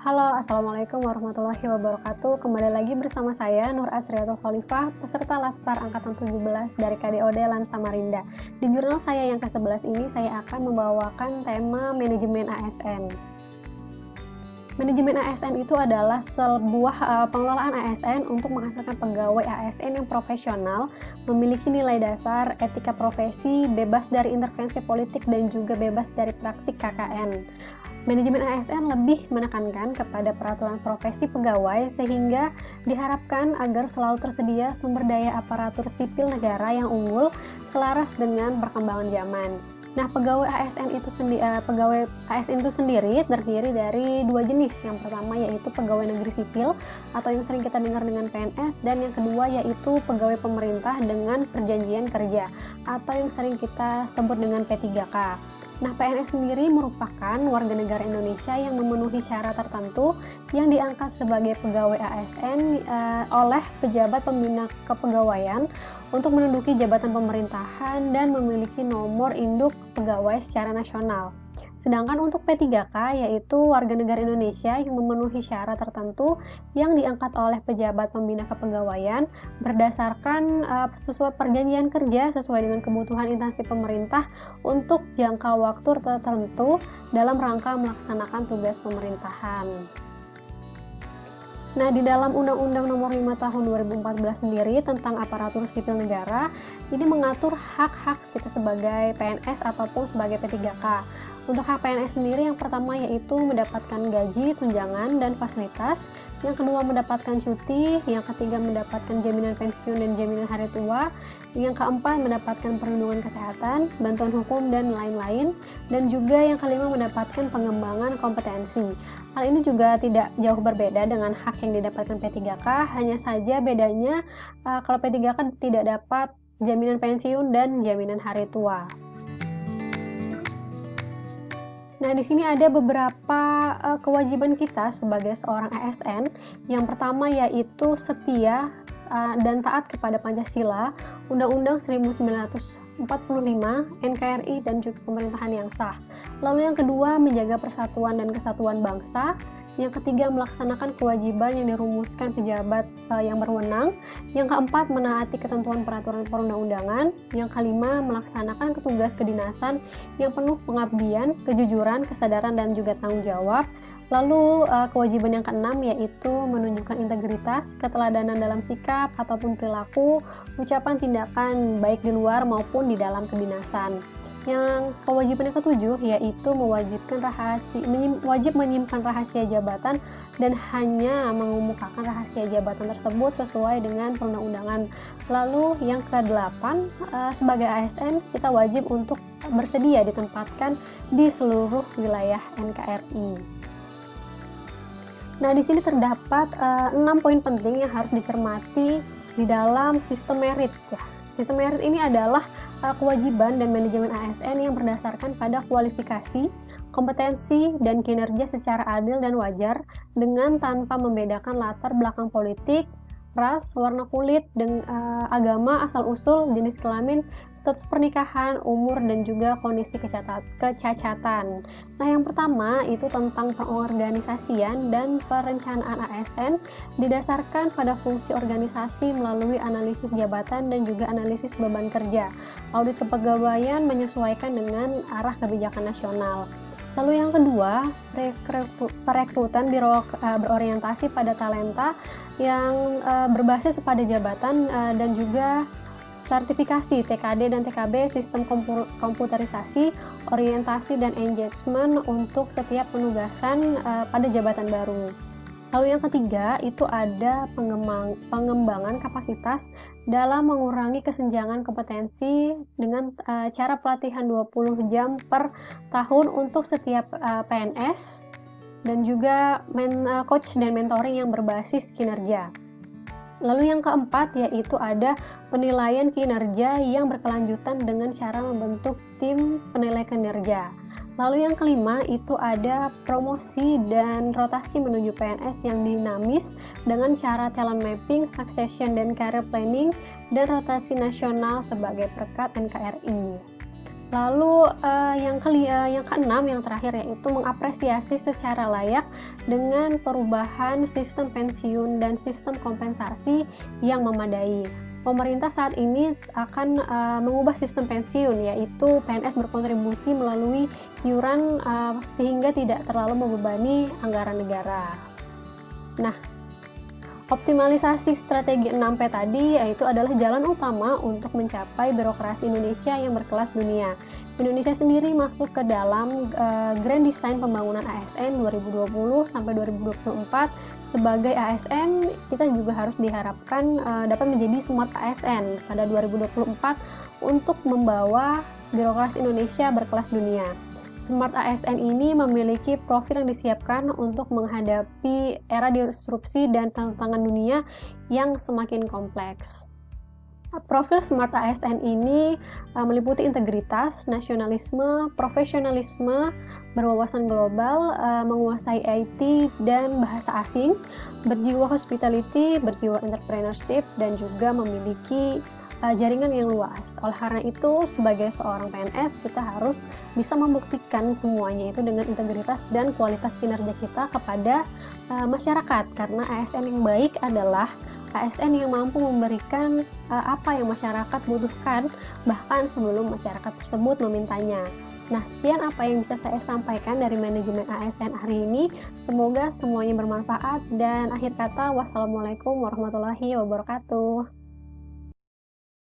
Halo, Assalamualaikum warahmatullahi wabarakatuh. Kembali lagi bersama saya, Nur Asriatul Khalifah, peserta Latsar Angkatan 17 dari KDOD LAN Samarinda. Di jurnal saya yang ke-11 ini, saya akan membawakan tema manajemen ASN. Manajemen ASN itu adalah sebuah pengelolaan ASN untuk menghasilkan pegawai ASN yang profesional, memiliki nilai dasar, etika profesi, bebas dari intervensi politik, dan juga bebas dari praktik KKN. Manajemen ASN lebih menekankan kepada peraturan profesi pegawai sehingga diharapkan agar selalu tersedia sumber daya aparatur sipil negara yang unggul selaras dengan perkembangan zaman. Nah, pegawai ASN itu sendiri terdiri dari dua jenis. Yang pertama yaitu pegawai negeri sipil atau yang sering kita dengar dengan PNS, dan yang kedua yaitu pegawai pemerintah dengan perjanjian kerja atau yang sering kita sebut dengan P3K. Nah, PNS sendiri merupakan warga negara Indonesia yang memenuhi syarat tertentu yang diangkat sebagai pegawai ASN oleh pejabat pembina kepegawaian untuk menduduki jabatan pemerintahan dan memiliki nomor induk pegawai secara nasional. Sedangkan untuk P3K yaitu warga negara Indonesia yang memenuhi syarat tertentu yang diangkat oleh pejabat pembina kepegawaian berdasarkan sesuai perjanjian kerja sesuai dengan kebutuhan instansi pemerintah untuk jangka waktu tertentu dalam rangka melaksanakan tugas pemerintahan. Nah, di dalam Undang-Undang Nomor 5 Tahun 2014 sendiri tentang aparatur sipil negara, ini mengatur hak-hak kita sebagai PNS ataupun sebagai P3K. Untuk hak PNS sendiri, yang pertama yaitu mendapatkan gaji, tunjangan, dan fasilitas. Yang kedua mendapatkan cuti. Yang ketiga mendapatkan jaminan pensiun dan jaminan hari tua. Yang keempat mendapatkan perlindungan kesehatan, bantuan hukum, dan lain-lain. Dan juga yang kelima mendapatkan pengembangan kompetensi. Hal ini juga tidak jauh berbeda dengan hak yang didapatkan P3K, hanya saja bedanya kalau P3K tidak dapat jaminan pensiun dan jaminan hari tua. Nah, di sini ada beberapa kewajiban kita sebagai seorang ASN. Yang pertama yaitu setia dan taat kepada Pancasila, Undang-Undang 1945, NKRI, dan juga pemerintahan yang sah. Lalu yang kedua, menjaga persatuan dan kesatuan bangsa. Yang ketiga, melaksanakan kewajiban yang dirumuskan pejabat yang berwenang. Yang keempat, menaati ketentuan peraturan perundang-undangan. Yang kelima, melaksanakan tugas kedinasan yang penuh pengabdian, kejujuran, kesadaran, dan juga tanggung jawab. Lalu kewajiban yang keenam yaitu menunjukkan integritas, keteladanan dalam sikap ataupun perilaku, ucapan, tindakan baik di luar maupun di dalam kedinasan. Yang kewajiban yang ketujuh yaitu wajib menyimpan rahasia jabatan dan hanya mengemukakan rahasia jabatan tersebut sesuai dengan perundang-undangan. Lalu yang kedelapan, sebagai ASN kita wajib untuk bersedia ditempatkan di seluruh wilayah NKRI. Nah, di sini terdapat 6 poin penting yang harus dicermati di dalam sistem merit ya. Sistem merit ini adalah kewajiban dan manajemen ASN yang berdasarkan pada kualifikasi, kompetensi, dan kinerja secara adil dan wajar dengan tanpa membedakan latar belakang politik, ras, warna kulit, agama, asal-usul, jenis kelamin, status pernikahan, umur, dan juga kondisi kecacatan. Nah, yang pertama itu tentang pengorganisasian dan perencanaan ASN didasarkan pada fungsi organisasi melalui analisis jabatan dan juga analisis beban kerja. Audit kepegawaian menyesuaikan dengan arah kebijakan nasional. Lalu yang kedua, perekrutan berorientasi pada talenta yang berbasis pada jabatan dan juga sertifikasi TKD dan TKB, sistem komputerisasi, orientasi, dan engagement untuk setiap penugasan pada jabatan baru. Lalu yang ketiga itu ada pengembangan kapasitas dalam mengurangi kesenjangan kompetensi dengan cara pelatihan 20 jam per tahun untuk setiap PNS dan juga coach dan mentoring yang berbasis kinerja. Lalu yang keempat yaitu ada penilaian kinerja yang berkelanjutan dengan cara membentuk tim penilai kinerja. Lalu yang kelima itu ada promosi dan rotasi menuju PNS yang dinamis dengan cara talent mapping, succession dan career planning, dan rotasi nasional sebagai perkat NKRI. Lalu yang keenam, yang terakhir, yaitu mengapresiasi secara layak dengan perubahan sistem pensiun dan sistem kompensasi yang memadai. Pemerintah saat ini akan mengubah sistem pensiun, yaitu PNS berkontribusi melalui iuran sehingga tidak terlalu membebani anggaran negara. Nah, optimalisasi strategi 6P tadi yaitu adalah jalan utama untuk mencapai birokrasi Indonesia yang berkelas dunia. Indonesia sendiri masuk ke dalam Grand Design Pembangunan ASN 2020 sampai 2024. Sebagai ASN, kita juga harus diharapkan dapat menjadi smart ASN pada 2024 untuk membawa birokrasi Indonesia berkelas dunia. Smart ASN ini memiliki profil yang disiapkan untuk menghadapi era disrupsi dan tantangan dunia yang semakin kompleks. Profil Smart ASN ini meliputi integritas, nasionalisme, profesionalisme, berwawasan global, menguasai IT dan bahasa asing, berjiwa hospitality, berjiwa entrepreneurship, dan juga memiliki jaringan yang luas. Oleh karena itu, sebagai seorang PNS, kita harus bisa membuktikan semuanya itu dengan integritas dan kualitas kinerja kita kepada masyarakat, karena ASN yang baik adalah ASN yang mampu memberikan apa yang masyarakat butuhkan, bahkan sebelum masyarakat tersebut memintanya. Nah, sekian apa yang bisa saya sampaikan dari manajemen ASN hari ini. Semoga semuanya bermanfaat, dan akhir kata, wassalamualaikum warahmatullahi wabarakatuh.